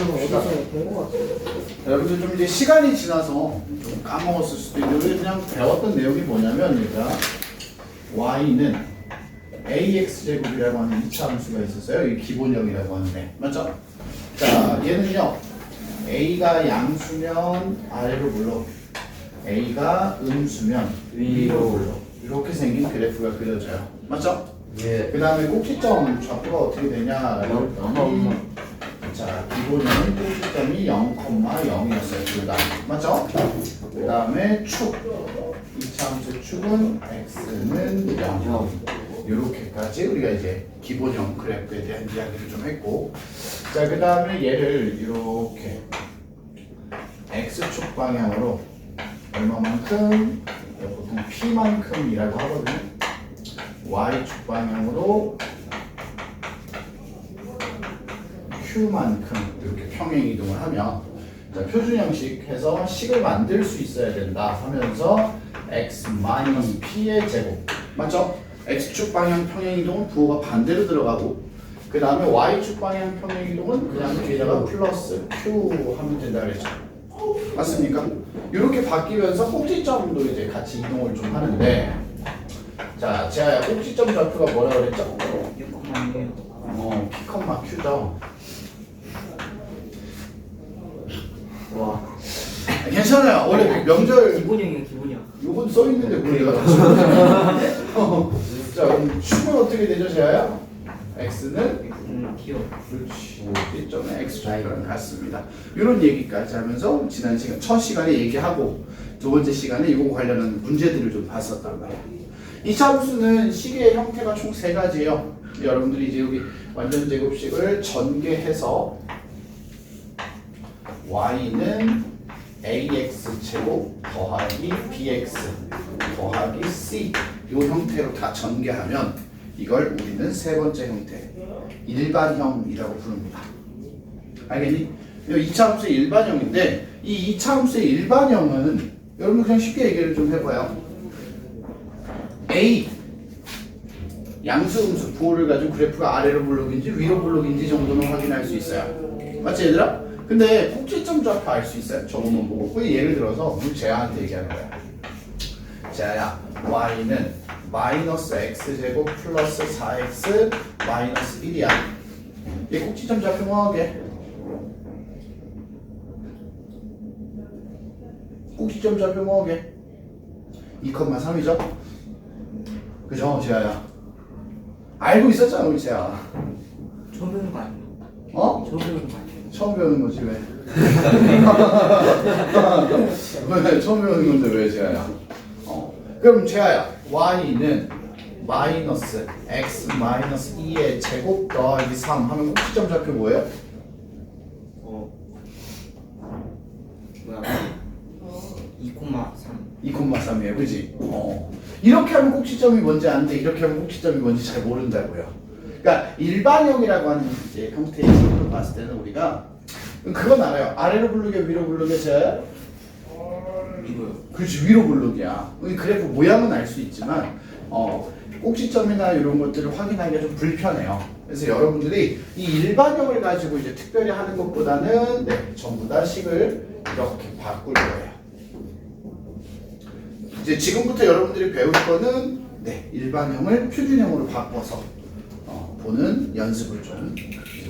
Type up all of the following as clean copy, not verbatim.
어디서 본것 같아. 여러분들 좀 이제 시간이 지나서 좀 까먹었을 수도 있는데 그냥 배웠던 내용이 뭐냐면 얘가 y는 ax제곱이라고 하는 2차 함수가 있었어요. 이게 기본형이라고 하는데 맞죠? 자 얘는요 a가 양수면 아래로 물러 a가 음수면 위로 물러 이렇게 생긴 그래프가 그려져요. 맞죠? 예. 그 다음에 꼭지점 좌표가 어떻게 되냐라고 했더니 자 기본형은 꼭지점이 0,0이었어요. 둘 다. 맞죠? 그 다음에 축 2차 함수 축은 x는 0 이렇게까지 우리가 이제 기본형 그래프에 대한 이야기를 좀 했고 자 그 다음에 얘를 이렇게 x축 방향으로 얼마만큼 보통 p만큼이라고 하거든요. y축 방향으로 q만큼 이렇게 평행 이동을 하면 자, 표준 형식해서 식을 만들 수 있어야 된다 하면서 x-p의 제곱 맞죠? x축 방향 평행 이동은 부호가 반대로 들어가고 그 다음에 y축 방향 평행 이동은 그냥 뒤에다가 플러스 q 하면 된다 그랬죠. 맞습니까? 이렇게 바뀌면서 꼭지점도 이제 같이 이동을 좀 하는데 자, 제가 꼭지점 좌표가 뭐라 그랬죠? 6,000이에요. P, Q죠. 와. 괜찮아요. 원래 명절 기본형이에요, 기본형. 요건 써 있는데 뭘 내가 다 자, 그럼 축은 어떻게 되죠, 제가요? x는 귀여워. 그렇지. 꼭지점의 x 좌표랑 같습니다. 이런 얘기까지 하면서 지난 시간 첫 시간에 얘기하고 두 번째 시간에 이거 관련한 문제들을 좀 봤었단 말이에요. 이 함수는 식의 형태가 총 세 가지예요. 여러분들이 이제 여기 완전 제곱식을 전개해서 y는 ax 제곱 더하기 bx 더하기 c 이 형태로 다 전개하면 이걸 우리는 세 번째 형태 일반형이라고 부릅니다. 알겠니? 이 2차 함수의 일반형인데 이 2차 함수의 일반형은 여러분 그냥 쉽게 얘기를 좀 해봐요. A 양수 음수 부호를 가지고 그래프가 아래로 블록인지 위로 블록인지 정도는 확인할 수 있어요. 맞지 얘들아? 근데 꼭지점 좌표 알 수 있어요? 저것만 보고. 그 예를 들어서 우리 재아한테 얘기하는 거야. 재아야 y는 마이너스 x제곱 플러스 4x 마이너스 1이야. 얘 꼭지점 좌표 뭐하게? 꼭지점 좌표 뭐하게? 2,3이죠? 그죠 재아야? 알고 있었잖아 우리 재아. 처음 배우는 거 아니에요? 어? 처음 배우는 거 아니에요? 처음 배우는 거지 왜? 왜 처음 배우는 건데 왜 재아야? 그럼 재아야 y는 마이너스 x 마이너스 2의 제곱 더하기 3 하면 꼭지점 좌표 뭐예요? 뭐야? 2,3. 2,3이에요 그지? 이렇게 하면 꼭지점이 뭔지 아는데 이렇게 하면 꼭지점이 뭔지 잘 모른다고요. 그러니까 일반형이라고 하는 이제 형태의 식으로 봤을 때는 우리가 그건 알아요. 아래로 블록이야 위로 블록이야 재아야? 이거요. 그렇지 위로 블록이야. 그래프 모양은 알 수 있지만 꼭지점이나 이런 것들을 하기가 좀 불편해요. 그래서 여러분들이 이 일반형을 가지고 이제 특별히 하는 것보다는 네, 전부 다 식을 이렇게 바꿀 거예요. 이제 지금부터 여러분들이 배울 거는 네, 일반형을 표준형으로 바꿔서 보는 연습을 좀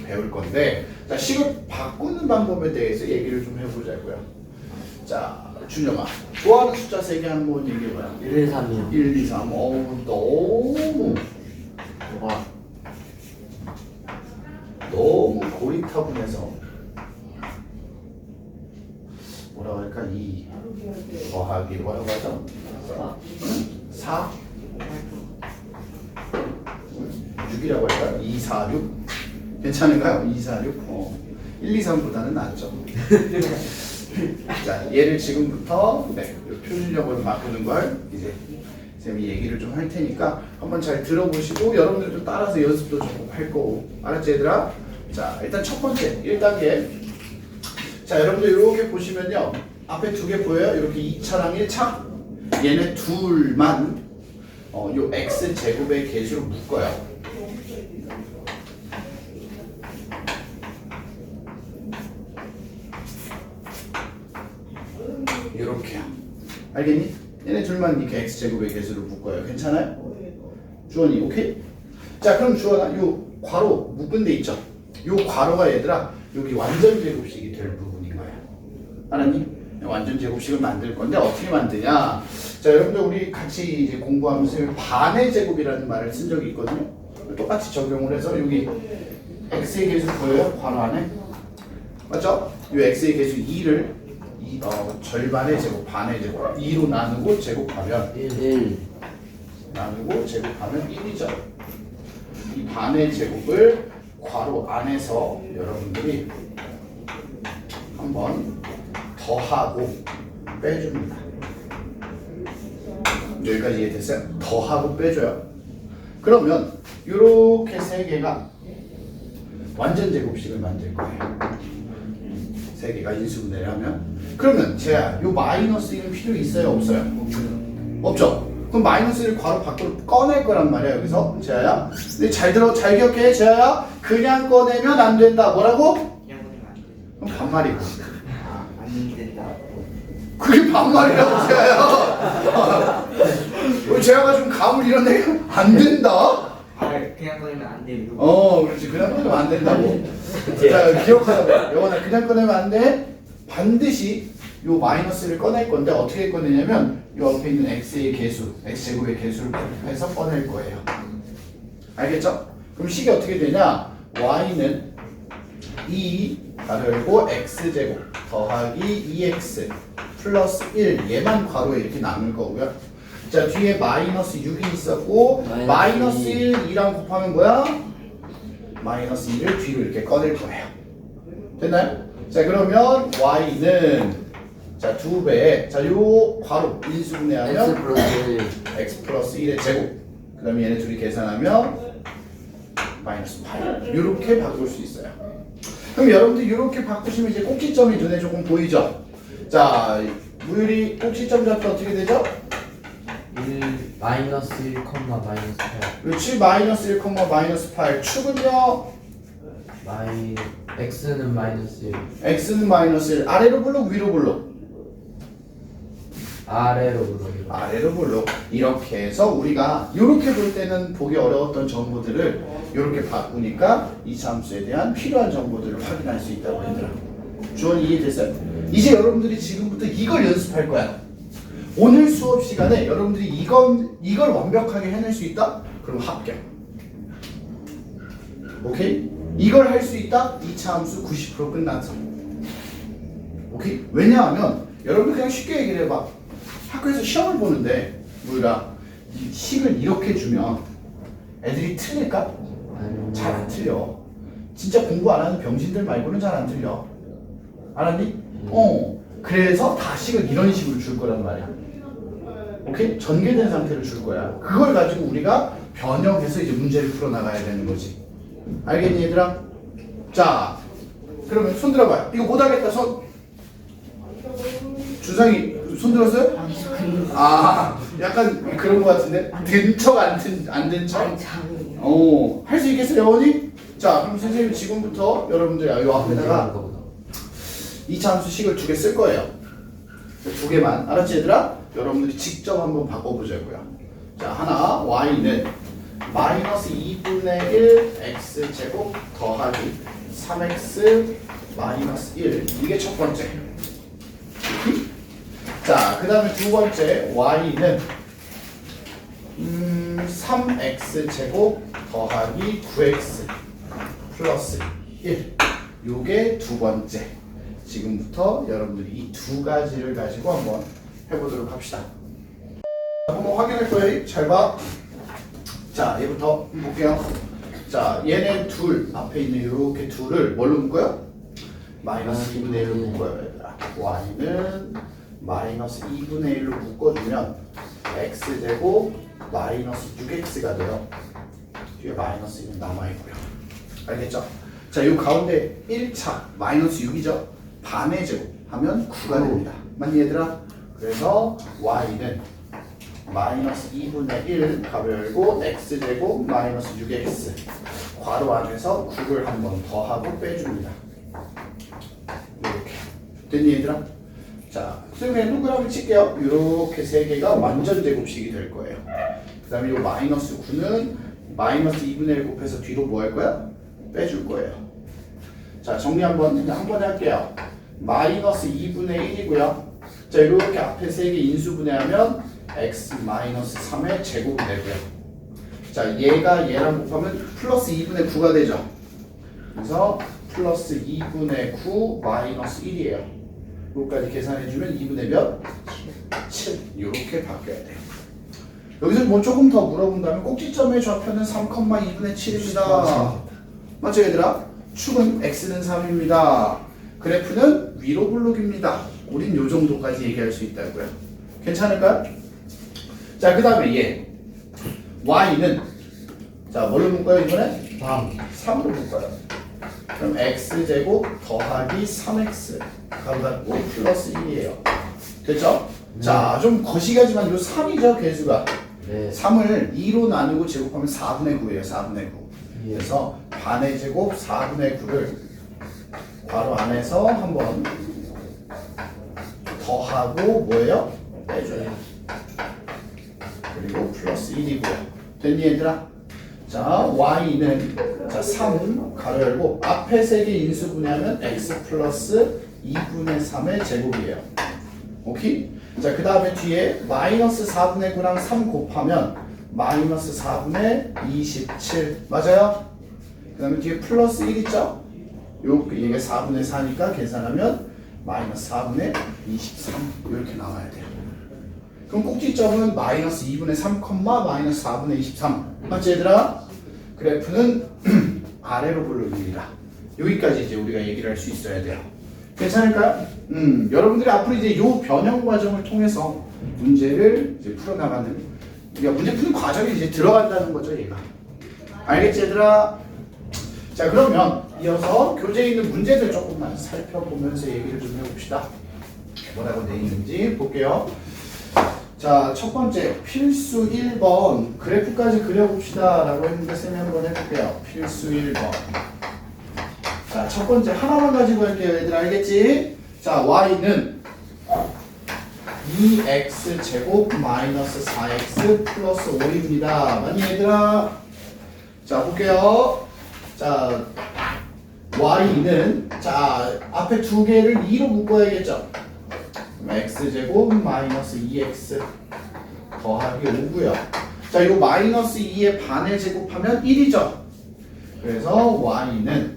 배울 건데 자, 식을 바꾸는 방법에 대해서 얘기를 좀 해보자고요. 자, 준영아 좋아하는 숫자 세개 한번 얘기해봐요. 1, 3이요. 1, 2, 3 너무 너무 고리타분해서 뭐라고 할까? 2 더하기 뭐라고 하죠? 4 6이라고 할까? 2, 4, 6 괜찮은가요? 2, 4, 6 1, 2, 3보다는 낫죠. 자, 얘를 지금부터 네, 표준형으로 바꾸는 걸 이제 쌤이 얘기를 좀 할 테니까 한번 잘 들어보시고 여러분들도 따라서 연습도 조금 할 거고 알았지 얘들아? 자, 일단 첫 번째 1단계 자, 여러분들 이렇게 보시면요 앞에 두 개 보여요? 이렇게 2차랑 1차 얘네 둘만 요 x제곱의 개수로 묶어요. 알겠니? 얘네 둘만 이렇게 x제곱의 개수를 묶어요. 괜찮아요? 주원이 오케이? 자 그럼 주원아 요 괄호 묶은 데 있죠? 요 괄호가 얘들아 여기 완전 제곱식이 될 부분인 거야. 알았니? 완전 제곱식을 만들 건데 어떻게 만드냐? 자 여러분들 우리 같이 이제 공부하면서 반의 제곱이라는 말을 쓴 적이 있거든요. 똑같이 적용을 해서 여기 x의 개수 보여요? 괄호 안에? 맞죠? 이 x의 개수 2를 절반의 제곱, 반의 제곱 2로 나누고 제곱하면 1 나누고 제곱하면 1이죠. 이 반의 제곱을 괄호 안에서 여러분들이 한번 더하고 빼줍니다. 여기까지 이해됐어요? 더하고 빼줘요. 그러면 이렇게 세 개가 완전 제곱식을 만들 거예요. 세 개가 인수분해를 하면 그러면 제가 요 마이너스는 필요 있어요? 없어요? 없죠? 그럼 마이너스를 괄호 밖으로 꺼낼 거란 말이야 여기서 재하야. 근데 잘 기억해 재하야. 그냥 꺼내면 안 된다. 뭐라고? 그냥 보내면 안 돼. 그럼 반말이고. 안 된다. 그게 반말이라고 재하야. 재하가 좀 감을 잃었네. 안 된다. 그냥 보내면 안 돼. 그렇지. 그냥 꺼내면 안 된다고. 자 기억하라고. 영원아 그냥 꺼내면 안 돼. 반드시 요 마이너스를 꺼낼 건데 어떻게 꺼내냐면 요 앞에 있는 x의 개수, x제곱의 개수를 곱해서 꺼낼 거예요. 알겠죠? 그럼 식이 어떻게 되냐? y는 2 가르고 x제곱 더하기 2x 플러스 1 얘만 괄호에 이렇게 남을 거고요. 자 뒤에 마이너스 6이 있었고 마이너스 1 2랑 곱하면 뭐야? 마이너스 2를 뒤로 이렇게 꺼낼 거예요. 됐나요? 자 그러면 y는 자 2배 자요 괄호 인수분해하면 x 플러스 1 x 플러스 1의 제곱 그 다음에 얘네 둘이 계산하면 마이너스 8 이렇게 바꿀 수 있어요. 그럼 여러분들 이렇게 바꾸시면 이제 꼭지점이 눈에 조금 보이죠? 자 무율이 꼭지점 잡기 어떻게 되죠? 1 마이너스 1, 마이너스 8 그렇지 마이너스 1, 마이너스 8 축은요 x는 마이너스 1 x는 마이너스 1 아래로 볼록 위로 볼록 아래로 불러요. 아래로 볼록 이렇게 해서 우리가 이렇게 볼 때는 보기 어려웠던 정보들을 이렇게 바꾸니까 이차 함수에 대한 필요한 정보들을 확인할 수 있다고 얘들아. 주원 이해됐어요? 이제 여러분들이 지금부터 이걸 연습할 거야. 오늘 수업 시간에 여러분들이 이걸 완벽하게 해낼 수 있다? 그럼 합격. 오케이? 이걸 할 수 있다? 2차 함수 90% 끝났어. 오케이? 왜냐하면 여러분 그냥 쉽게 얘기를 해봐. 학교에서 시험을 보는데 뭐라 이 식을 이렇게 주면 애들이 틀릴까? 잘 안 틀려. 진짜 공부 안 하는 병신들 말고는 잘 안 틀려. 알았니? 그래서 다 식을 이런 식으로 줄 거란 말이야. 오케이? 전개된 상태로 줄 거야. 그걸 가지고 우리가 변형해서 이제 문제를 풀어나가야 되는 거지. 알겠니 얘들아? 자 그러면 손 들어봐요. 이거 못하겠다 손. 주상이 손 들었어요? 아 약간 그런 거 같은데 된 척 안 된 척? 할 수 있겠어요 영원히? 자 그럼 선생님 지금부터 여러분들 이 앞에다가 2차 함수 식을 2개 쓸 거예요. 2개만 알았지 얘들아? 여러분들이 직접 한번 바꿔보자고요. 자 하나 y는 마이너스 2분의 1 x제곱 더하기 3x 마이너스 1 이게 첫 번째. 자 그 다음에 두 번째 y는 3x제곱 더하기 9x 플러스 1 요게 두 번째. 지금부터 여러분들이 이 두 가지를 가지고 한번 해보도록 합시다. 한번 확인할 거예요. 잘 봐. 자 얘부터 볼게요. 자 얘네 둘 앞에 있는 이렇게 둘을 뭘로 묶어요? 마이너스 2분의 1로 묶어요 얘들아. y는 마이너스 2분의 1로 묶어주면 x제곱 마이너스 6x가 돼요. 뒤에 마이너스 1은 남아있고요. 알겠죠? 자, 이 가운데 1차 마이너스 6이죠? 반의 제곱 하면 9가 됩니다. 맞니 얘들아? 그래서 y는 마이너스 2분의 1 가로 열고 x제곱 마이너스 6x 괄호 안에서 9를 한번 더하고 빼줍니다. 이렇게 됐니 얘들아? 자, 선생님 동그라미 칠게요. 이렇게 세 개가 완전 제곱식이 될 거예요. 그 다음에 이 마이너스 9는 마이너스 2분의 1 곱해서 뒤로 뭐 할 거야? 빼줄 거예요. 자, 정리 한번 할게요. 마이너스 2분의 1이고요. 자, 이렇게 앞에 세 개 인수분해하면 x 마이너스 3의 제곱이 되고요. 자, 얘가 얘랑 곱하면 플러스 2분의 9가 되죠. 그래서 플러스 2분의 9 마이너스 1이에요. 이거까지 계산해주면 2분의 몇? 7. 이렇게 바뀌어야 돼요. 여기서 뭐 조금 더 물어본다면 꼭지점의 좌표는 3,2분의 7입니다. 맞죠 얘들아? 축은 x는 3입니다. 그래프는 위로 블록입니다. 우린 요 정도까지 얘기할 수 있다고요. 괜찮을까요? 자, 그 다음에 얘 y는 자 뭘로 묶어요 이번에? 3으로 묶어요. 그럼 x제곱 더하기 3x 가로 닫고 플러스 1이에요. 됐죠? 자, 좀 거시기하지만 요 3이죠 개수가. 네. 3을 2로 나누고 제곱하면 4분의 9예요. 4분의 9. 그래서 반의 제곱 4분의 9를 괄호 안에서 한번 더하고 뭐예요? 빼줘요. 그리고 플러스 1이고요. 됐니 얘들아? 자, y는 자 3 가로 열고 앞에 세 개 인수분해하면 x 플러스 2분의 3의 제곱이에요. 오케이? 자, 그 다음에 뒤에 마이너스 4분의 9랑 3 곱하면 마이너스 4분의 27 맞아요? 그 다음에 뒤에 플러스 1 있죠? 이게 4분의 4니까 계산하면 마이너스 4분의 23 이렇게 나와야 돼요. 그럼 꼭지점은 마이너스 2분의 3, 마이너스 4분의 23 맞지 얘들아? 그래프는 아래로 블록입니다. 여기까지 이제 우리가 얘기를 할 수 있어야 돼요. 괜찮을까요? 여러분들이 앞으로 이제 요 변형 과정을 통해서 문제를 이제 풀어나가는 우리가 문제 푸는 과정이 이제 들어간다는 거죠 얘가. 알겠지 얘들아? 자, 그러면 이어서 교재에 있는 문제들 조금만 살펴보면서 얘기를 좀 해봅시다. 뭐라고 돼 있는지 볼게요. 자, 첫 번째 필수 1번 그래프까지 그려봅시다 라고 했는데 쌤이 한번 해볼게요. 필수 1번. 자, 첫 번째 하나만 가지고 할게요 얘들 알겠지? 자, y는 2x 제곱 마이너스 4x 플러스 5입니다. 맞니 얘들아? 자, 볼게요. 자, y는 자 앞에 두 개를 2로 묶어야겠죠. x제곱 마이너스 2x 더하기 5고요. 자, 이 마이너스 2의 반을 제곱하면 1이죠. 그래서 y는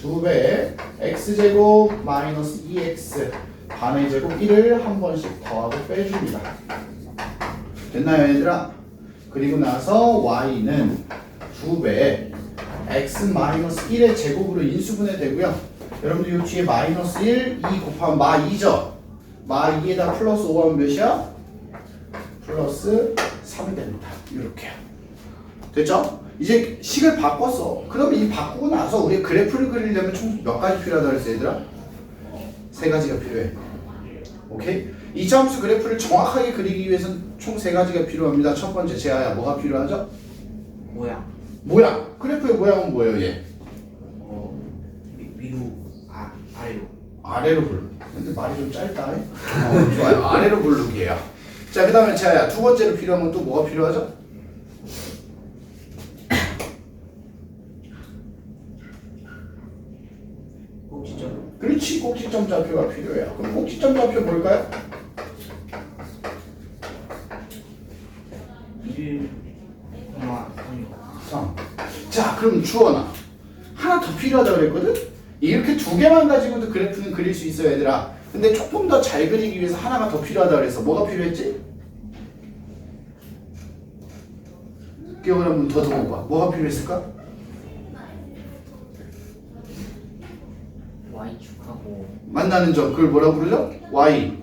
2배의 x제곱 마이너스 2x 반의 제곱 1을 한 번씩 더하고 빼줍니다. 됐나요 얘들아? 그리고 나서 y는 2배의 x 마이너스 1의 제곱으로 인수분해 되고요. 여러분들 이 뒤에 마이너스 1, 2 곱하면 마 2죠. 마 2에다 플러스 5하면 몇이야? 플러스 3이 됩니다. 이렇게요. 됐죠? 이제 식을 바꿨어. 그러면 이 바꾸고 나서 우리 그래프를 그리려면 총 몇 가지 필요하다 그랬어 얘들아? 3가지가 필요해. 오케이? 이차함수 그래프를 정확하게 그리기 위해서는 총 3가지가 필요합니다. 첫 번째 제아야 뭐가 필요하죠? 모양. 그래프의 모양은 뭐예요 얘? 위로 아래로. 아래로 블록. 근데 말이 좀 짧다. 좋아요. 아래로 블록이에요. 자, 그 다음에 제아야 두 번째로 필요한 건 또 뭐가 필요하죠? 꼭지점. 그렇지. 꼭지점 좌표가 필요해요. 그럼 꼭지점 좌표 뭘까요? 3. 자, 그럼 주원아 하나 더 필요하다 그랬거든? 이렇게 두 개만 가지고도 그래프는 그릴 수 있어요 얘들아. 근데 조금 더 잘 그리기 위해서 하나가 더 필요하다 그랬어. 뭐가 필요했지? 기억을 한번 더 해봐. 뭐가 필요했을까? Y축하고 만나는 점 그걸 뭐라고 부르죠? Y.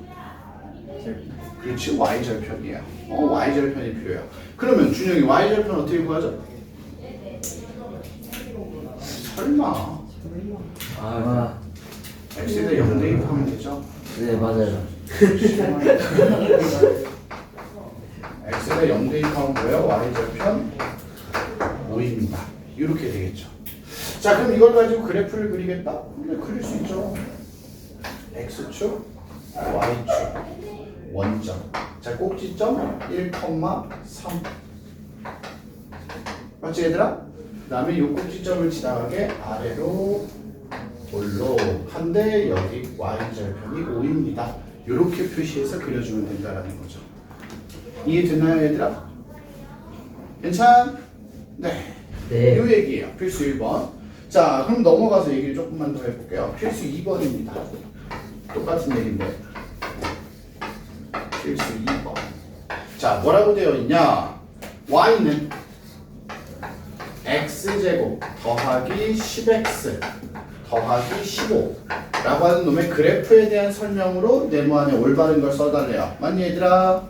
절편. 그렇지. Y절편이에요. Y절편이 필요해요. 그러면 준영이 Y절편 어떻게 구하죠? 설마 아, X에다 0 대입하면 되죠? 네 맞아요. X에다 0 대입하면 뭐예요? Y절편 5입니다. 이렇게 되겠죠. 자, 그럼 이걸 가지고 그래프를 그리겠다? 근데 그릴 수 있죠. X축 y축 원점. 자, 꼭지점 1,3. 맞지 얘들아? 그 다음에 이 꼭지점을 지나가게 아래로 올라간데 여기 y절편이 5입니다. 이렇게 표시해서 그려주면 된다라는 거죠. 이해되나요 얘들아? 괜찮? 네. 네. 이 얘기예요. 필수 1번. 자, 그럼 넘어가서 얘기를 조금만 더 해볼게요. 필수 2번입니다. 똑같은 얘기인데. 필수 2번. 자, 뭐라고 되어 있냐? y는 x제곱 더하기 10x 더하기 15 라고 하는 놈의 그래프에 대한 설명으로 네모 안에 올바른 걸 써달래요. 맞니 얘들아?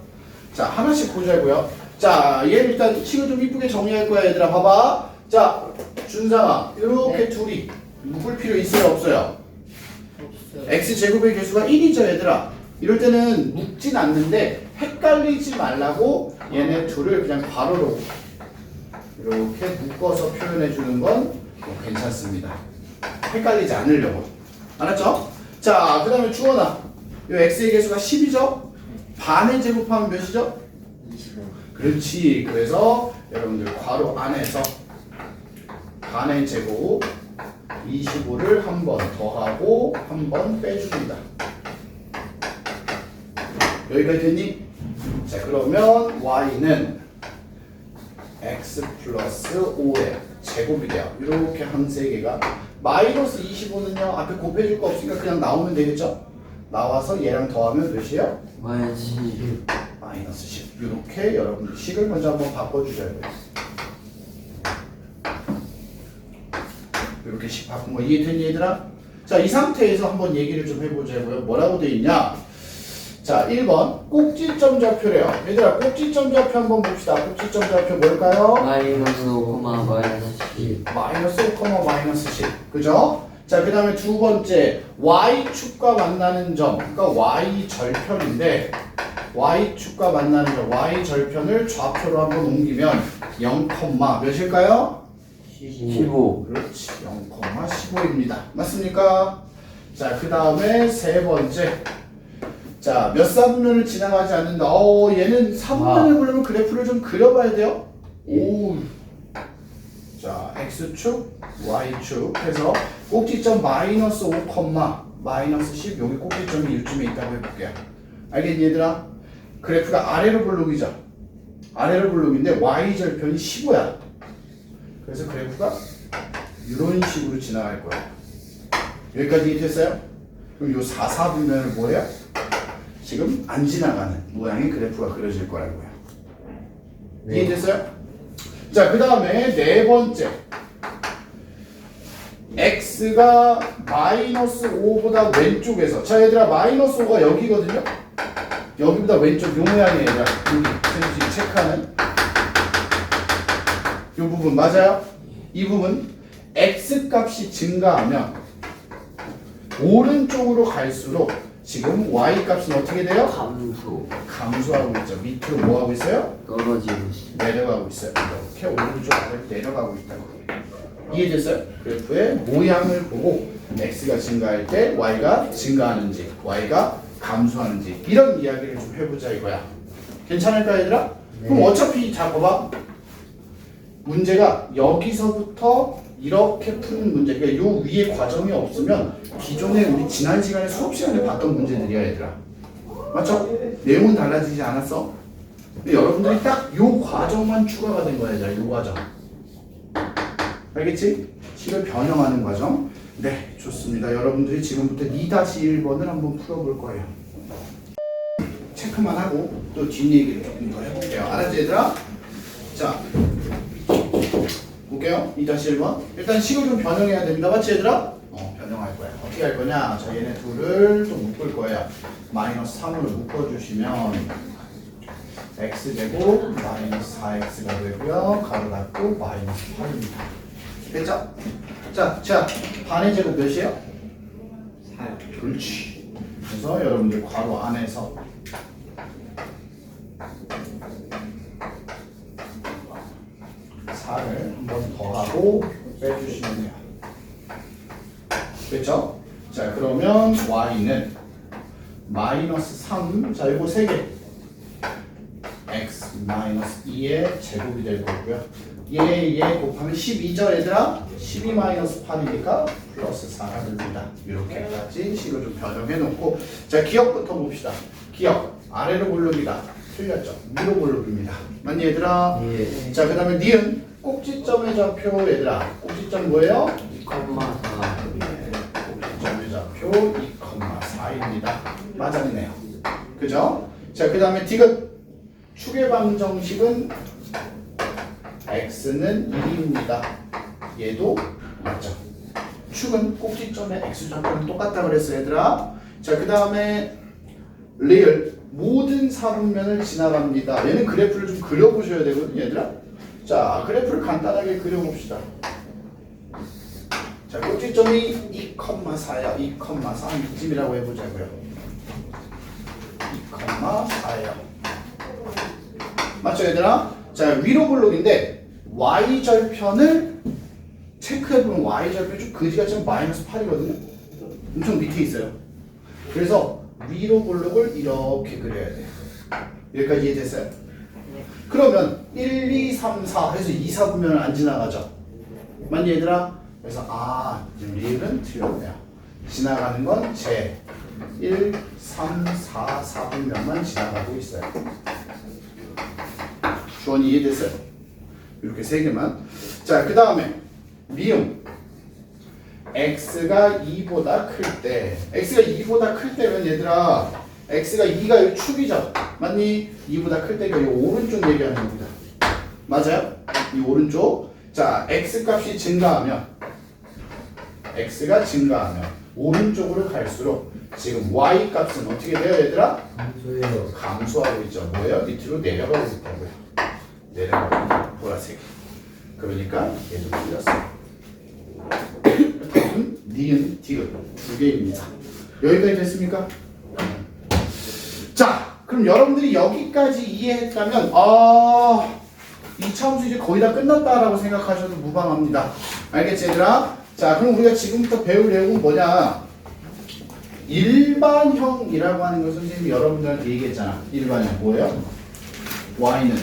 자, 하나씩 보자고요. 자, 얘 일단 식을 좀 이쁘게 정리할 거야 얘들아. 봐봐. 자, 준상아 이렇게 네. 둘이 묶을 필요 있어요 없어요? 없어요. x제곱의 개수가 1이죠 얘들아. 이럴 때는 묶진 않는데 헷갈리지 말라고 얘네 둘을 그냥 괄호로 이렇게 묶어서 표현해 주는 건 괜찮습니다. 헷갈리지 않으려고. 알았죠? 자, 그 다음에 주원아. 이 x의 개수가 10이죠? 반의 제곱하면 몇이죠? 25. 그렇지. 그래서 여러분들 괄호 안에서 반의 제곱 25를 한 번 더하고 한 번 빼줍니다. 여기까지 됐니? 자, 그러면 y는 x 플러스 5의 제곱이 돼요. 이렇게 한 세 개가 마이너스 25는요 앞에 곱해줄 거 없으니까 그냥 나오면 되겠죠? 나와서 얘랑 더하면 몇이에요? 마이너스 10. 마이너스 10. 이렇게 여러분들 식을 먼저 한번 바꿔주셔야 돼요. 이렇게 식 바꾼 거 이해되니 얘들아? 자, 이 상태에서 한번 얘기를 좀 해보자고요. 뭐라고 돼 있냐? 자, 1번 꼭지점 좌표래요. 얘들아 꼭지점 좌표 한번 봅시다. 꼭지점 좌표 뭘까요? 마이너스 5, 마이너스 10. 마이너스 5, 마이너스 10. 그죠? 자, 그 다음에 두 번째 y축과 만나는 점. 그러니까 y절편인데 y축과 만나는 점. y절편을 좌표로 한번 옮기면 0, 몇일까요? 15. 그렇지. 0,15입니다. 맞습니까? 자, 그 다음에 세 번째. 자, 몇 사분면을 지나가지 않는다. 얘는 사분면을 보려면 그래프를 좀 그려봐야 돼요. 오. 자, x축, y축 해서 꼭지점 마이너스 5, 마이너스 10 여기 꼭지점이 이쯤에 있다고 해볼게요. 알겠니 얘들아? 그래프가 아래로 볼록이죠. 아래로 볼록인데 y절편이 15야. 그래서 그래프가 이런 식으로 지나갈 거예요. 여기까지 이해됐어요? 그럼 요 4사분면을 뭐예요? 지금 안 지나가는 모양의 그래프가 그려질 거라고요. 네. 이해됐어요? 자, 그 다음에 네 번째. x가 마이너스 5보다 왼쪽에서. 자, 얘들아, 마이너스 5가 여기거든요? 여기보다 왼쪽 요 모양이에요. 얘들아. 여기, 지금 체크하는. 요 부분, 맞아요? 이 부분. x 값이 증가하면 오른쪽으로 갈수록 지금 y 값은 어떻게 돼요? 감소하고 있죠. 밑으로 뭐 하고 있어요? 떨어지고 있어. 내려가고 있어요. 이렇게 오른쪽 아래로 내려가고 있다고. 이해됐어요? 그래프의 모양을 보고 x가 증가할 때 y가 증가하는지 y가 감소하는지 이런 이야기를 좀 해보자 이거야. 괜찮을까 얘들아? 네. 그럼 어차피 자 봐봐. 문제가 여기서부터 이렇게 푸는 문제, 그러니까 요 위에 과정이 없으면 기존에 우리 지난 시간에 수업 시간에 봤던 문제들이야 얘들아. 맞죠? 내용은 달라지지 않았어? 근데 여러분들이 딱 요 과정만 추가가 된 거야 얘들아. 요 과정. 알겠지? 식을 변형하는 과정. 네, 좋습니다. 여러분들이 지금부터 2-1번을 한번 풀어볼 거예요. 체크만 하고 또 뒷얘기를 조금 더 해볼게요. 알았지 얘들아? 자, 볼게요. 2-1번. 일단 식을 좀 변형해야 됩니다. 맞지 얘들아? 변형할 거야. 어떻게 할 거냐? 자, 얘네 둘을 또 묶을 거예요. 마이너스 3으로 묶어주시면 x제곱 마이너스 4x가 되고요. 가로 닫고 마이너스 8입니다. 됐죠? 자, 반의 제곱 몇이에요? 4. 그렇지. 그래서 여러분들 괄호 안에서 를 한 번 더하고 빼주시면 돼요. 됐죠? 자, 그러면 y는 마이너스 3. 자, 이거 3개. x 마이너스 2의 제곱이 될 거고요. 얘 곱하면 12죠, 얘들아? 12 마이너스 8이니까 플러스 4가 됩니다. 이렇게까지 식을 좀 변형해 놓고, 자, 기억부터 봅시다. 기억. 아래로 볼록이다. 틀렸죠? 위로 볼록입니다. 맞니, 얘들아? 예. 자, 그 다음에 니은 꼭지점의 좌표, 얘들아. 꼭지점 뭐예요? 2,4 꼭지점의 좌표 2,4입니다. 맞았네요. 그죠? 자, 그 다음에 디귿 축의 방정식은 x는 1입니다. 얘도 맞죠? 축은 꼭지점의 x 좌표는 똑같다 그랬어, 얘들아. 자, 그 다음에 리을 모든 사분면을 지나갑니다. 얘는 그래프를 좀 그려보셔야 되거든요, 얘들아. 자, 그래프를 간단하게 그려봅시다. 자, 꼭지점이 2,4야. 2,4 이쯤이라고 해보자고요. 2,4예요. 맞죠, 얘들아? 자, 위로 블록인데 y절편을 체크해보면 y절편이 좀 그지같이 마이너스 8이거든요. 엄청 밑에 있어요. 그래서 위로 블록을 이렇게 그려야 돼요. 여기까지 이해됐어요? 그러면 1, 2, 3, 4 해서 2, 4분면을 안 지나가죠? 맞니, 얘들아? 그래서 리을은 틀렸네요. 지나가는 건 제 1, 3, 4, 4분면만 지나가고 있어요. 주원이 이해됐어요? 이렇게 3개만. 자, 그 다음에 미음 x가 2보다 클 때, x가 2보다 클 때면 얘들아, x가 2가 이 축이죠? 맞니? 2보다 클 때가 이 오른쪽 얘기하는 겁니다. 맞아요? 이 오른쪽. 자, x 값이 증가하면, x가 증가하면 오른쪽으로 갈수록 지금 y 값은 어떻게 돼요, 얘들아? 감소해요. 감소하고 있죠. 뭐예요? 밑으로 내려가고 있다고요. 내려가고 보라색. 그러니까 얘도 틀렸어요. 답은 니은, 디귿 두 개입니다. 여기까지 됐습니까? 자, 그럼 여러분들이 여기까지 이해했다면 이 차함수 이제 거의 다 끝났다라고 생각하셔도 무방합니다. 알겠지, 얘들아? 자, 그럼 우리가 지금부터 배울 내용은 뭐냐? 일반형이라고 하는 걸 선생님이 여러분들한테 얘기했잖아. 일반형 뭐예요? y는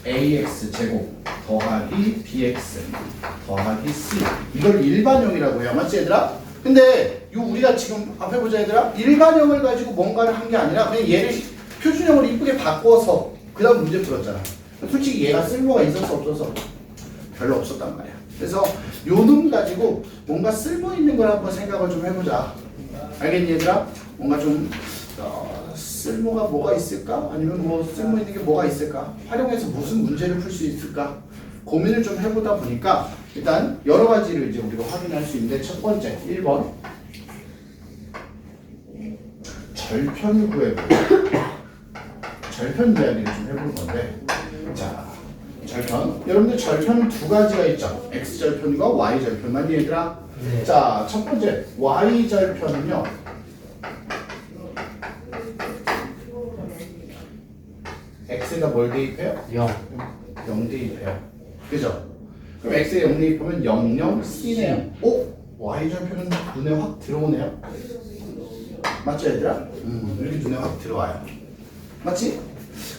ax 제곱 더하기 bx 더하기 c, 이걸 일반형이라고 해요. 맞지, 얘들아? 근데 우리가 지금 앞에 보자, 얘들아. 일반형을 가지고 뭔가를 한 게 아니라 그냥 얘를 표준형으로 이쁘게 바꿔서 그 다음 문제 풀었잖아. 솔직히 얘가 쓸모가 있어서 없어서 별로 없었단 말이야. 그래서 요 놈 가지고 뭔가 쓸모 있는 걸 한번 생각을 좀 해보자. 알겠니, 얘들아? 뭔가 좀 쓸모가 뭐가 있을까? 아니면 뭐 쓸모 있는 게 뭐가 있을까? 활용해서 무슨 문제를 풀 수 있을까? 고민을 좀 해보다 보니까 일단 여러 가지를 이제 우리가 확인할 수 있는데, 첫 번째 1번 절편 구해보고 절편 이야기를 좀 해볼 건데, 자, 절편. 여러분들 절편은 두 가지가 있죠. x절편과 y절편만, 얘들아. 네. 자, 첫 번째 y절편은요, x가 뭘 대입해요? 0. 0 대입해요. 그죠? 그럼 x에 0 대입하면 0, 0, c네요. 오? y절편은 눈에 확 들어오네요. 맞죠, 얘들아? 이렇게 눈에 확 들어와요. 맞지?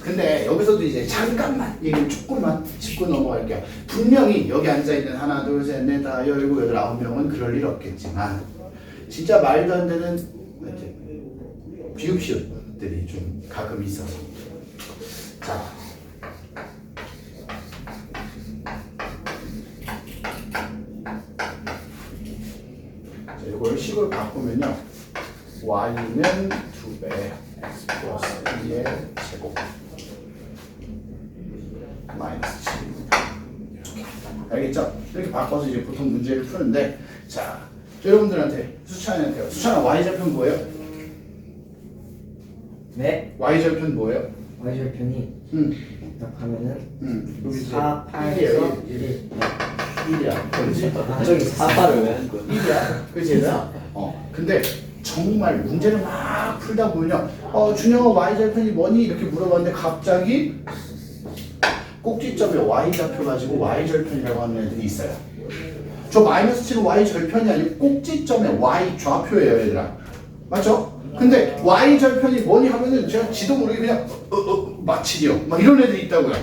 근데 여기서도 이제 잠깐만 얘기 조금만 짚고 넘어갈게요. 분명히 여기 앉아있는 하나, 둘, 셋, 넷, 다, 열고, 여덟, 9명은 그럴 일 없겠지만, 진짜 말도 안 되는 비읍시옷들이 좀 가끔 있어서. 자, 이걸 식으로 바꾸면요, y는 2배 x 플러스 2의 제곱 마이너스 7입니다. 이렇게. 알겠죠? 이렇게 바꿔서 이제 보통 문제를 푸는데, 자, 여러분들한테, 수찬아 y절편 뭐예요? 네. y절편 뭐예요? y절편이 딱 하면은 4, 8에서 1. 1이야. 그렇지? 저기 4파를 왜 한 거야? 1이야. 그치, 얘들아? 근데 정말 문제를 막 풀다 보면요, 준영아 y절편이 뭐니? 이렇게 물어봤는데 갑자기 꼭지점에 y좌표 가지고 y절편이라고 하는 애들이 있어요. 저 마이너스 7은 y절편이 아니고 꼭지점에 y좌표예요, 얘들아. 맞죠? 근데 y 절편이 뭐니 하면은 제가 지도 모르게 그냥 마치기요 막 이런 애들이 있다고요.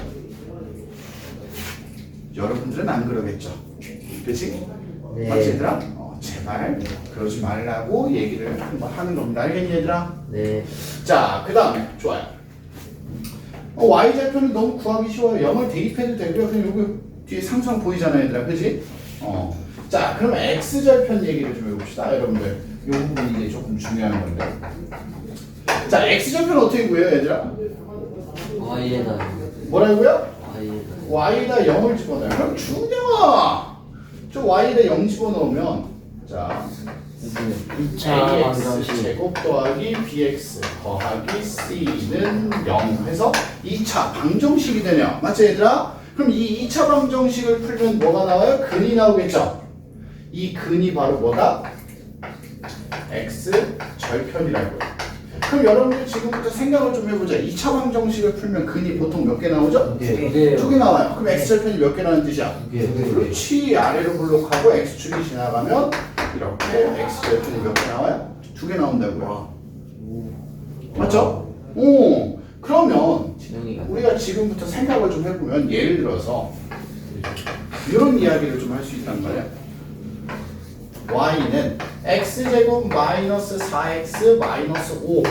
여러분들은 안 그러겠죠? 그치? 네. 맞지 얘들아? 제발 그러지 말라고 얘기를 한번 하는 겁니다. 알겠니 얘들아? 네. 자, 그 다음에 좋아요. y 절편은 너무 구하기 쉬워요. 0을 대입해도 되고요. 그냥 여기 뒤에 상수항 보이잖아요 얘들아. 그치? 자, 그럼 x 절편 얘기를 좀 해봅시다 여러분들. 이 부분이 이제 조금 중요한 건데. 자, x 절편 어떻게 구해요 얘들아? y에다 뭐라고요? y에다 y에다 0을 집어넣어요. 그럼 준영아! 저 y에다 0 집어넣으면 자 2차 ax 방정식 제곱 더하기 bx 더하기 c는 0 해서 2차 방정식이 되네요. 맞죠 얘들아? 그럼 이 2차 방정식을 풀면 뭐가 나와요? 근이 나오겠죠? 이 근이 바로 뭐다? x 절편이라고요. 그럼 여러분들 지금부터 생각을 좀 해보자. 2차 방정식을 풀면 근이 보통 몇 개 나오죠? 두 개요. 2개 나와요. 그럼 x절편이 몇 개 나는 뜻이야? 두 개. 그렇지. 아래로 블록하고 x축이 지나가면 이렇게 x절편이 몇 개 나와요? 2개 나온다고요. 맞죠? 오. 그러면 진영이가 우리가 지금부터 생각을 좀 해보면 예를 들어서 이런 이야기를 좀 할 수 있단 말이야. y는 x제곱 마이너스 4x 마이너스 5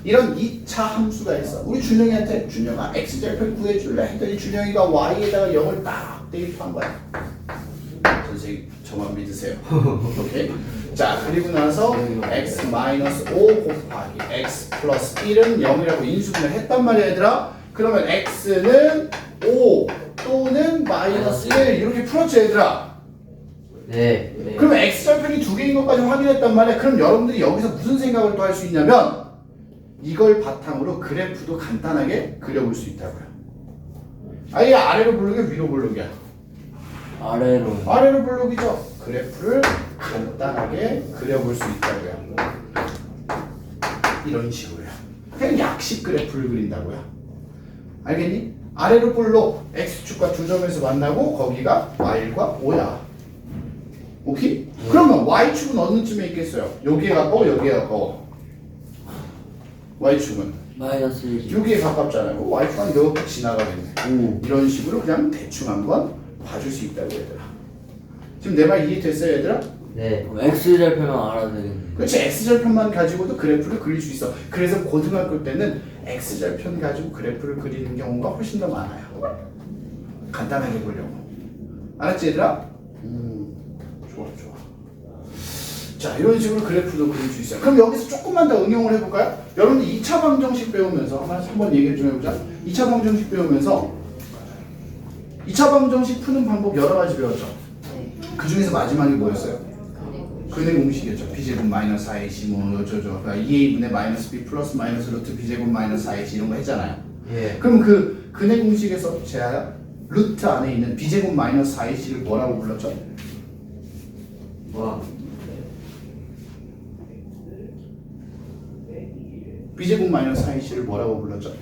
이런 2차 함수가 있어. 우리 준영이한테 준영아 x절편 구해줄래? 했더니 준영이가 y에다가 0을 딱 대입한 거야. 선생님 저만 믿으세요. 오케이? 자 그리고 나서 x 마이너스 5 곱하기 x 플러스 1은 0이라고 인수분해 했단 말이야 얘들아. 그러면 x는 5 또는 마이너스 1 이렇게 풀었죠 얘들아. 네. 그러면 x절편이 2개인 것까지 확인했단 말이야. 그럼 여러분들이 여기서 무슨 생각을 또 할 수 있냐면 이걸 바탕으로 그래프도 간단하게 그려볼 수 있다고요. 아예 아래로 블록이야 위로 블록이야? 아래로 블록이죠. 그래프를 간단하게 그려볼 수 있다고요. 이런 식으로요. 그냥 약식 그래프를 그린다고요. 알겠니? 아래로 블록 x축과 두 점에서 만나고 거기가 y과 5야. 오케이? 그러면 y축은 어느 쯤에 있겠어요? 여기에 가까워 여기에 가까워? y축은 마이너스 1. 여기에 가깝잖아요. y축은 이렇게 지나가겠네. 이런 식으로 그냥 대충 한번 봐줄 수 있다고 얘들아. 지금 내 말 이해됐어요 얘들아? 네. 그럼 x절편만 알아도 되겠네. 그렇지. x절편만 가지고도 그래프를 그릴 수 있어. 그래서 고등학교 때는 x절편 가지고 그래프를 그리는 경우가 훨씬 더 많아요. 간단하게 보려고. 알았지 얘들아? 좋아. 자 이런 식으로 그래프도 그릴 수 있어요. 그럼 여기서 조금만 더 응용을 해볼까요? 여러분들 2차 방정식 배우면서 한번 얘기를 좀 해보자. 2차 방정식 배우면서 2차 방정식 푸는 방법 여러 가지 배웠죠. 그 중에서 마지막이 뭐였어요? 근의 공식이었죠. b제곱 마이너스 4ac 뭐 어쩌죠. 그러니까 2a분의 마이너스 b 플러스 마이너스 루트 b제곱 마이너스 4ac 이런 거 했잖아요. 예. 그럼 그 근의 공식에서 제가 루트 안에 있는 b제곱 마이너스 4ac를 뭐라고 불렀죠? 와. b제곱 마이너스 4ac를 뭐라고 불렀죠?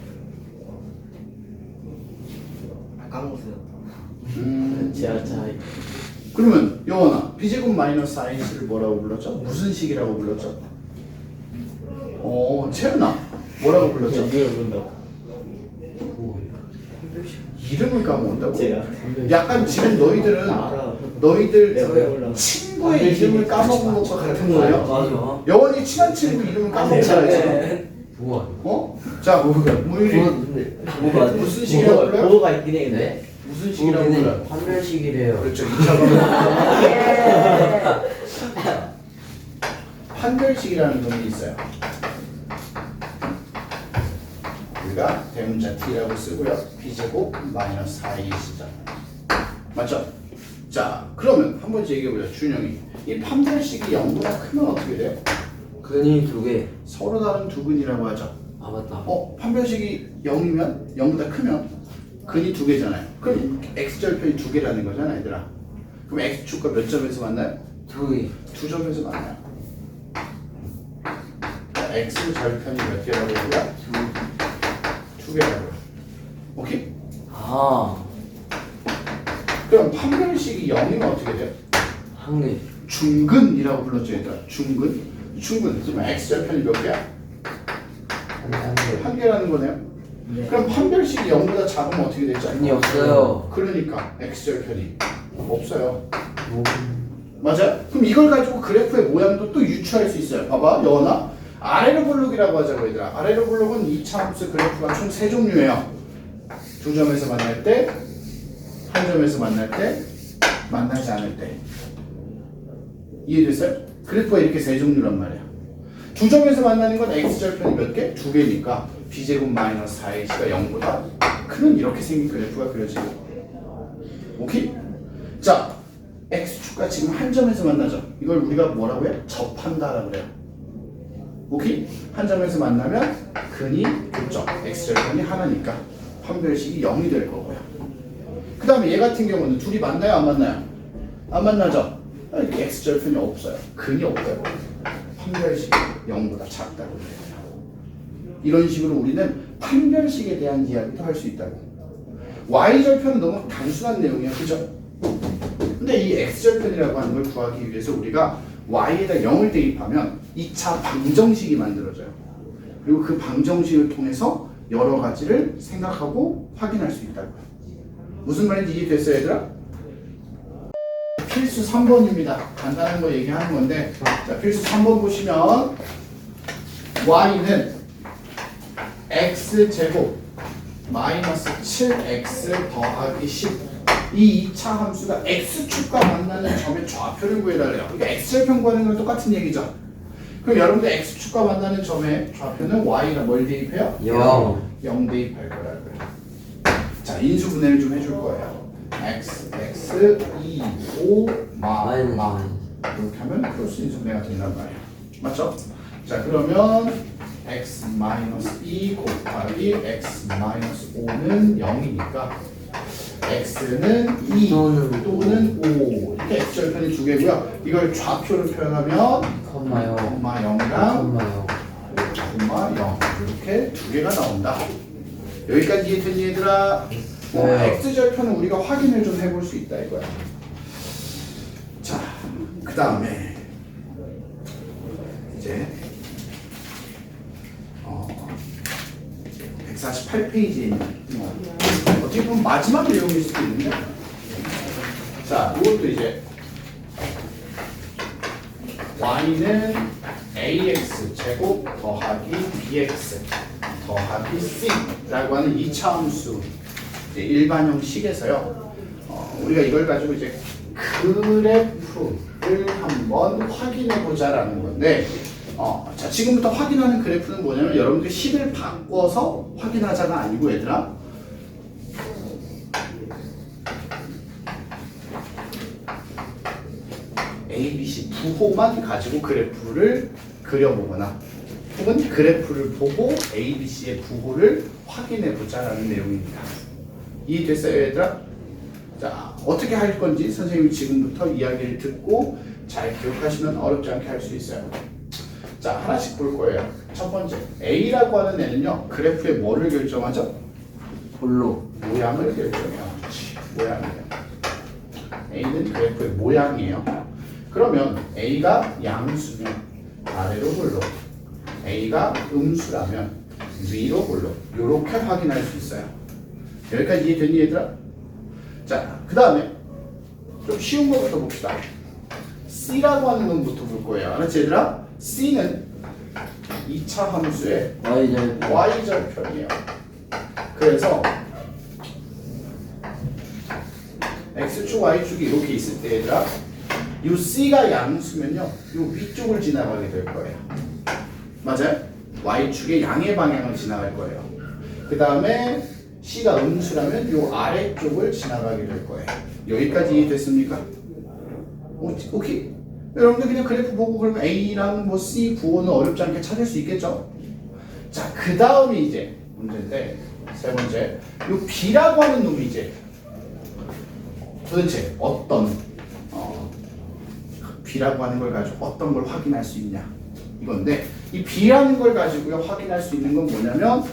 까먹었어요. 제가 차이. 그러면 영원아 b제곱 마이너스 4ac를 뭐라고 불렀죠? 무슨 식이라고 불렀죠? 채은아 뭐라고 불렀죠? 이걸 본다. 이름을 까먹는다고? 제가 약간 지금 너희들은 알아. 너희들 친구의 이름을 까먹은 것과 같은 거예요. 맞아. 영원히 친한 친구 이름을 까먹잖아 지금. 뭐가? 자 무일이 뭐가 무슨 식이라고 불러요? 뭐가 있긴 해 근데. 무슨 식이라고 불러요? 판별식이래요. 그렇죠. 2차 판별식이라는 놈이 있어요. 우리가 대문자 t라고 쓰고요. b제곱 마이너스 4ac죠. 맞죠? 자, 그러면 한 번씩 얘기해보자. 준영이. 이 판별식이 0보다 크면 어떻게 돼요? 근이 두 개. 서로 다른 두 근이라고 하죠. 아 맞다. 판별식이 0이면 0보다 크면 근이 두 개잖아요. 그럼 x절편이 두 개라는 거잖아, 얘들아. 그럼 x축과 몇 점에서 만나요? 두 개. 두 점에서 만나요. x절편이 몇 개라고 해요? 두 개라고요. 오케이? 아. 그럼 판별식이 0이면 어떻게 돼요? 한 개. 중근이라고 불렀죠, 얘들아. 중근. 충분히. 그러면 x절편이 몇 개야? 한 개라는 거네요. 네. 그럼 판별식이 0보다 작으면 어떻게 되죠? 근이 없어요. 그러니까 x절편이 없어요. 뭐. 맞아요? 그럼 이걸 가지고 그래프의 모양도 또 유추할 수 있어요. 봐봐, 여원아. 아래로 볼록이라고 하자고 얘들아. 아래로 볼록은 2차 함수 그래프가 총 3종류예요. 두 점에서 만날 때, 한 점에서 만날 때, 만나지 않을 때. 이해됐어요? 그래프가 이렇게 3종류란 말이야. 두 점에서 만나는 건 x절편이 몇 개? 2개니까 b제곱 마이너스 4ac가 0보다 크는 이렇게 생긴 그래프가 그려지고. 오케이? 자, x축과 지금 한 점에서 만나죠. 이걸 우리가 뭐라고 해요? 접한다라고 그래요. 오케이? 한 점에서 만나면 근이 교점, x절편이 하나니까 판별식이 0이 될 거고요. 그 다음에 얘 같은 경우는 둘이 만나요? 안 만나요? 안 만나죠? 이렇게 x절편이 없어요. 근이 없어요. 판별식이 0보다 작다고 그래요. 이런 식으로 우리는 판별식에 대한 이야기도 할 수 있다고. y절편은 너무 단순한 내용이에요. 그죠? 근데 이 x절편이라고 하는 걸 구하기 위해서 우리가 y에다 0을 대입하면 2차 방정식이 만들어져요. 그리고 그 방정식을 통해서 여러 가지를 생각하고 확인할 수 있다고요. 무슨 말인지 이해됐어요, 얘들아? 필수 3번입니다. 간단한 거 얘기하는 건데, 자, 필수 3번 보시면 y는 x제곱 마이너스 7x 더하기 10. 이 2차 함수가 x축과 만나는 점의 좌표를 구해달래요. 그러니까 x절편 구하는 거랑 똑같은 얘기죠. 그럼 여러분들 x축과 만나는 점의 좌표는 y가 뭘 대입해요? 0 대입할 거라고요. 자, 인수분해를 좀 해줄 거예요. x, 2, 5, 마 이렇게 하면 크로스 인수분해가 된단 말이에요. 맞죠? 자, 그러면 x 마이너스 2 곱하기 x 마이너스 5는 0이니까 x는 2 또는 5 이렇게 x절편이 두 개고요. 이걸 좌표로 표현하면 콤마요. 0이랑 0 이렇게 두 개가 나온다. 여기까지 이해됐니 얘들아? x절편은 우리가 확인을 좀 해볼 수 있다 이거야. 자, 그 다음에 이제 148페이지에 있는 어떻게 보면 마지막 내용일 수도 있는데, 자, 이것도 이제 y는 ax 제곱 더하기 bx 더하기 c라고 하는 2차 함수 일반형 식에서요. 우리가 이걸 가지고 이제 그래프를 한번 확인해 보자라는 건데, 자, 지금부터 확인하는 그래프는 뭐냐면 여러분들 식을 바꿔서 확인하자가 아니고 얘들아, ABC 부호만 가지고 그래프를 그려보거나 혹은 그래프를 보고 ABC의 부호를 확인해 보자라는 내용입니다. 이해됐어요, 얘들아? 자, 어떻게 할 건지 선생님이 지금부터 이야기를 듣고 잘 기억하시면 어렵지 않게 할 수 있어요. 자, 하나씩 볼 거예요. 첫 번째, A라고 하는 애는요, 그래프의 뭐를 결정하죠? 볼록. 모양을 결정해요. 모양이에요. A는 그래프의 모양이에요. 그러면 A가 양수면 아래로 볼록, A가 음수라면 위로 볼록, 이렇게 확인할 수 있어요. 여기까지 이해됐니 얘들아? 자, 그 다음에 좀 쉬운 것부터 봅시다. C라고 하는 놈부터 볼 거예요. 알았지 얘들아? C는 2차 함수의 y절편이에요. 그래서 x축, y축이 이렇게 있을 때 얘들아, 이 C가 양수면요, 이 위쪽을 지나가게 될 거예요. 맞아요? y축의 양의 방향을 지나갈 거예요. 그 다음에 C가 음수라면 이 아래쪽을 지나가게 될 거예요. 여기까지 이해됐습니까? 오케이? 여러분들 그냥 그래프 보고 그러면 A랑 뭐 C 부호는 어렵지 않게 찾을 수 있겠죠? 자, 그 다음이 이제 문제인데, 세 번째, 이 B라고 하는 놈이 이제 도대체 어떤 B라고 하는 걸 가지고 어떤 걸 확인할 수 있냐 이건데, 이 B라는 걸 가지고요 확인할 수 있는 건 뭐냐면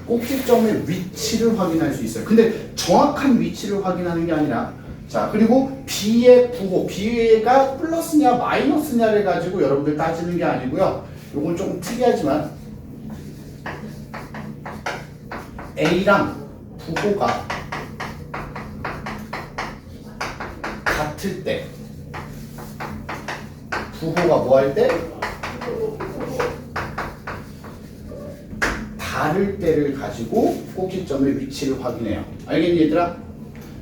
꼭지점의 위치를 확인할 수 있어요. 근데 정확한 위치를 확인하는 게 아니라 자 그리고 B의 부호, B가 플러스냐 마이너스냐를 가지고 여러분들 따지는 게 아니고요. 요건 조금 특이하지만 A랑 부호가 같을 때 부호가 뭐 할 때? 다를 때를 가지고 꼭지점의 위치를 확인해요. 알겠니 얘들아?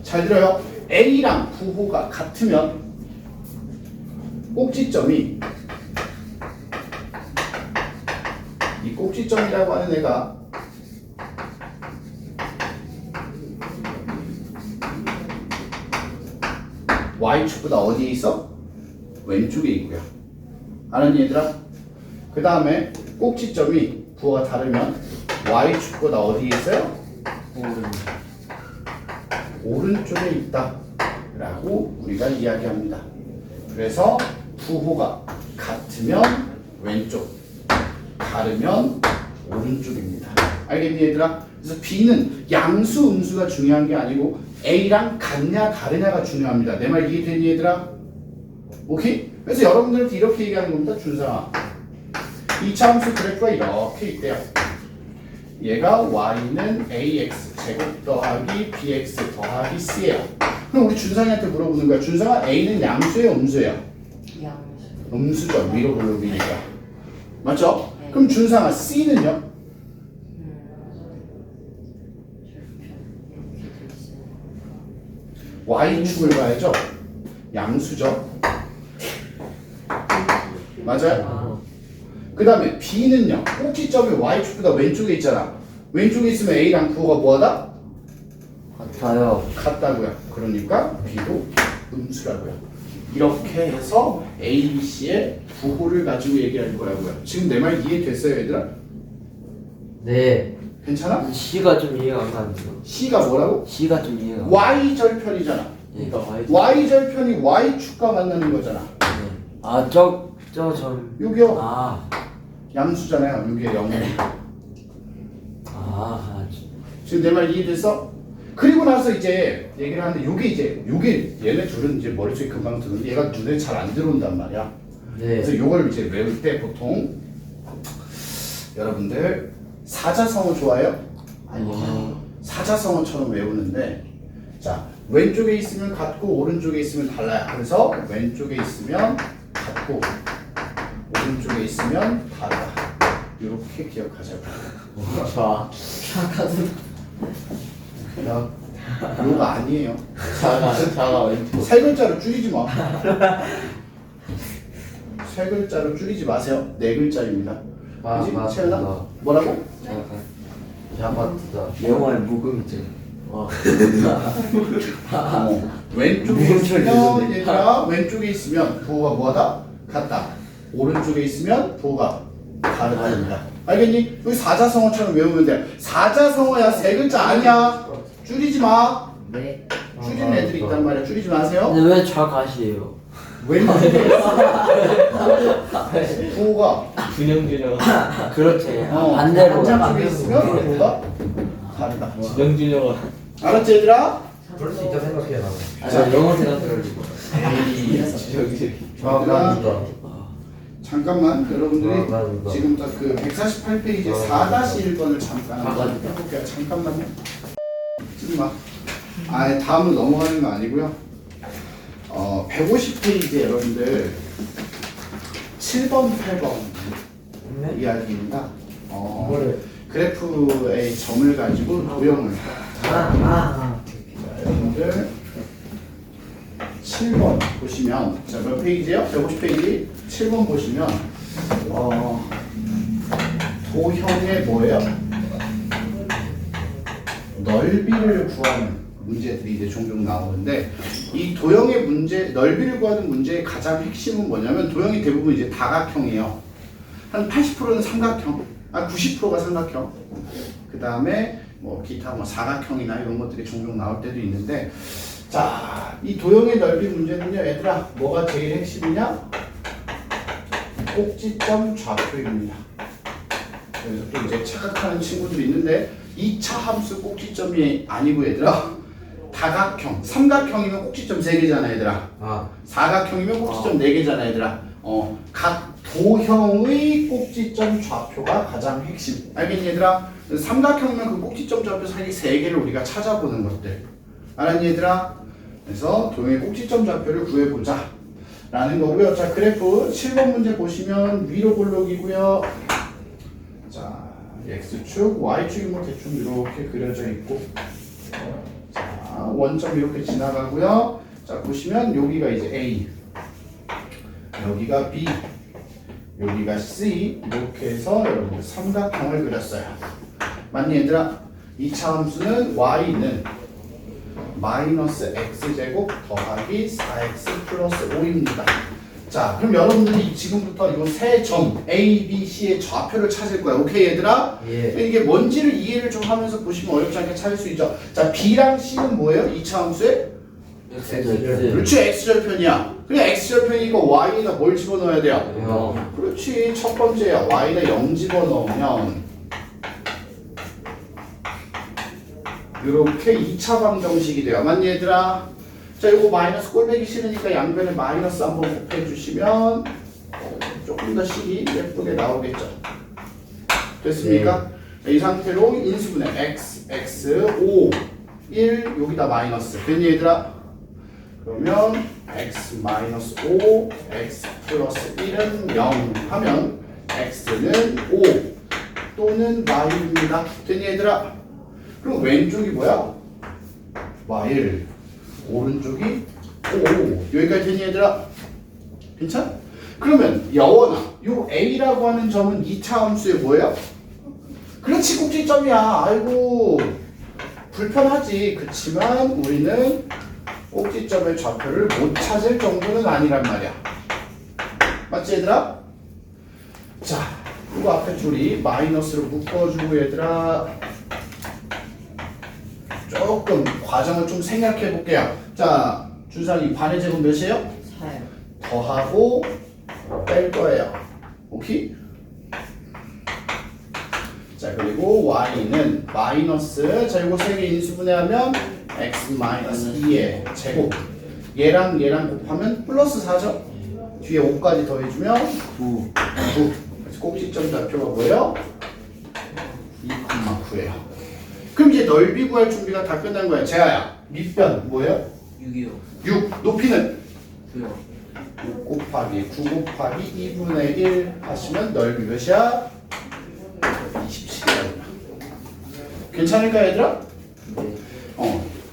잘 들어요. A랑 부호가 같으면 꼭지점이 이 꼭지점이라고 하는 애가 Y축보다 어디에 있어? 왼쪽에 있고요. 알았니 얘들아? 그 다음에 꼭지점이 부호가 다르면 Y축보다 어디에 있어요? 오른쪽에 있다 라고 우리가 이야기합니다. 그래서 부호가 같으면 왼쪽, 다르면 오른쪽입니다. 알겠니 얘들아? 그래서 B는 양수, 음수가 중요한 게 아니고 A랑 같냐 다르냐가 중요합니다. 내 말 이해되니 얘들아? 오케이? 그래서 여러분들한테 이렇게 얘기하는 겁니다. 준상아, 이차함수 그래프가 이렇게 있대요. 얘가 y는 ax 제곱 더하기 bx 더하기 c예요. 그럼 우리 준상이한테 물어보는 거야. 준상아, a는 양수예요, 음수예요? 음수죠. 위로 올라오니까. 맞죠? 그럼 준상아, c는요? y축을 봐야죠. 양수죠. 맞아요? 그 다음에 B는요. 꼭지점이 Y축보다 왼쪽에 있잖아. 왼쪽에 있으면 A랑 부호가 뭐하다? 같아요. 같다고요. 그러니까 B도 음수라고요. 이렇게 해서 A, B, C의 부호를 가지고 얘기할 거라고요. 지금 내 말 이해됐어요 얘들아? 네. 괜찮아? C가 좀 이해가 안 가는데요. C가 뭐라고? C가 좀 이해가 안 Y절편이잖아. 네. Y절편이 Y축과 만나는 거잖아. 아, 전. 여기요. 아. 양수잖아요. 여기에 0이에요. 아. 지금 내 말 이해됐어? 그리고 나서 이제 얘기를 하는데 요게 얘네 둘은 이제 머릿속에 금방 드는데 얘가 눈에 잘 안 들어온단 말이야. 네. 그래서 요걸 이제 외울 때 보통 여러분들 사자성어 좋아해요? 아니요. 사자성어처럼 외우는데 자 왼쪽에 있으면 같고 오른쪽에 있으면 달라요. 그래서 왼쪽에 있으면 같고 오른쪽에 있으면 다르다. 이렇게 기억하자고. 자. 요가 아니에요. 자가 왼쪽. 세 글자로 줄이지 마. 세 글자로 줄이지 마세요. 네 글자입니다. 그지? 채연아? 뭐라고? 자바트다. 영어에 묵음이죠. 왼쪽에 있으면 얘들아 왼쪽에 있으면 부호가 뭐하다? 같다. 오른쪽에 있으면 부호가 다르다입니다. 알겠니? 여기 사자성어처럼 외우면 돼. 사자성어야 세 글자 아니야. 줄이지 마. 네. 줄이는 애들이 있단 말이야. 줄이지 마세요. 근데 왜 좌가시예요? 왼쪽에 부호가 균형균형 그렇지. 반대로 반대로. 오른쪽에 있으면 부호가 다르다. 균형균형 알았지 얘들아? 그럴 수 있다 생각해 나는. 아, 영어 생각해가지고. 잠깐만 여러분들이 맞아. 지금 딱 그 148페이지 4-1번을 잠깐 한번 해볼게요. 잠깐만요. 쓰지 마. 아예 다음으로 넘어가는 거 아니고요. 150페이지 여러분들 7번, 8번 이야기입니다. 그래프의 점을 가지고 도형을 자, 여러분들 7번 보시면 자, 몇 페이지요? 150페이지 7번 보시면 도형의 뭐예요? 넓이를 구하는 문제들이 이제 종종 나오는데 이 도형의 문제, 넓이를 구하는 문제의 가장 핵심은 뭐냐면 도형이 대부분 이제 다각형이에요. 한 80%는 삼각형, 90%가 삼각형. 그 다음에 뭐 기타 뭐 사각형이나 이런 것들이 종종 나올 때도 있는데 자, 이 도형의 넓이 문제는요, 얘들아, 뭐가 제일 핵심이냐? 꼭지점 좌표입니다. 그래서 또 이제 착각하는 친구들이 있는데 2차 함수 꼭지점이 아니고 얘들아 다각형, 삼각형이면 꼭지점 3개잖아 얘들아. 아, 사각형이면 꼭지점 4개잖아 얘들아. 각 도형의 꼭지점 좌표가 가장 핵심. 알겠니 얘들아? 삼각형이면 그 꼭지점 좌표 사이 3개를 우리가 찾아보는 것들. 알았니 얘들아? 그래서 도형의 꼭지점 좌표를 구해보자 라는 거고요. 자, 그래프 7번 문제 보시면 위로 볼록이고요. 자, X축, Y축이 뭐 대충 이렇게 그려져 있고, 자, 원점 이렇게 지나가고요. 자, 보시면 여기가 이제 A, 여기가 B, 여기가 C, 이렇게 해서 여러분들 삼각형을 그렸어요. 맞니 얘들아? 2차 함수는 Y는 마이너스 X제곱 더하기 4X 플러스 5입니다. 자, 그럼 여러분들이 지금부터 이 세 점 A, B, C의 좌표를 찾을 거야. 오케이 얘들아? 예. 이게 뭔지를 이해를 좀 하면서 보시면 어렵지 않게 찾을 수 있죠. 자, B랑 C는 뭐예요? 2차 함수에? X. 그렇지, X절편이야. 그래, X절편이니까 Y에다 뭘 집어넣어야 돼요? 형. 그렇지, 첫 번째야. Y에다 0 집어넣으면 이렇게 2차 방정식이 돼요. 맞니 얘들아? 자, 이거 마이너스 꼴배기 싫으니까 양변에 마이너스 한번 곱해주시면 조금 더 식이 예쁘게 나오겠죠. 됐습니까? 자, 이 상태로 인수분해 x, x, 5, 1 여기다 마이너스. 됐니 얘들아? 그러면 x 마이너스 5, x 플러스 1은 0 하면 x는 5 또는 y입니다. 됐니 얘들아? 그럼 왼쪽이 뭐야? y, 오른쪽이 5. 여기까지 되니 얘들아? 괜찮아? 그러면 여원아, 요 A라고 하는 점은 2차 함수의 뭐예요? 그렇지, 꼭지점이야. 아이고, 불편하지. 그치만 우리는 꼭지점의 좌표를 못 찾을 정도는 아니란 말이야. 맞지 얘들아? 자, 이거 앞에 줄이 마이너스로 묶어주고 얘들아 조금 과정을 좀 생각해 볼게요. 자, 준상이 반의 제곱 몇이에요? 4요. 더하고 뺄 거예요. 오케이? 자, 그리고 y는 마이너스, 자, 이거 3개 인수분해하면 x 마이너스 2의 제곱. 얘랑 얘랑 곱하면 플러스 4죠? 뒤에 5까지 더해주면 9. 그래서 꼭지점 좌표가 뭐예요? 2,9예요. 그럼 이제 넓이 구할 준비가 다 끝난 거야. 재하야, 밑변 뭐예요? 6이요. 6. 높이는? 9요. 6 곱하기 9 곱하기 2분의 1 하시면 넓이 몇이야? 27이야. 괜찮을까 얘들아? 네.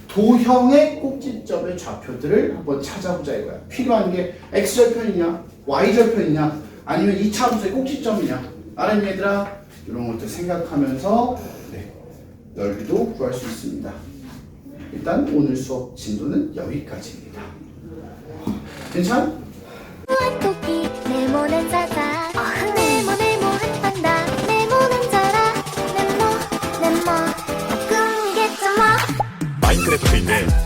도형의 꼭지점의 좌표들을 한번 찾아보자 이거야. 필요한 게 X절편이냐 Y절편이냐 아니면 2차 함수의 꼭지점이냐. 알았니 얘들아? 이런 것들 생각하면서 넓이도 구할 수 있습니다. 일단 오늘 수업 진도는 여기까지입니다. 괜찮아? 토끼 네모난 사자 네모 한판다 네모난 자라 네모 꿈이겠죠 뭐 마인크래프트인데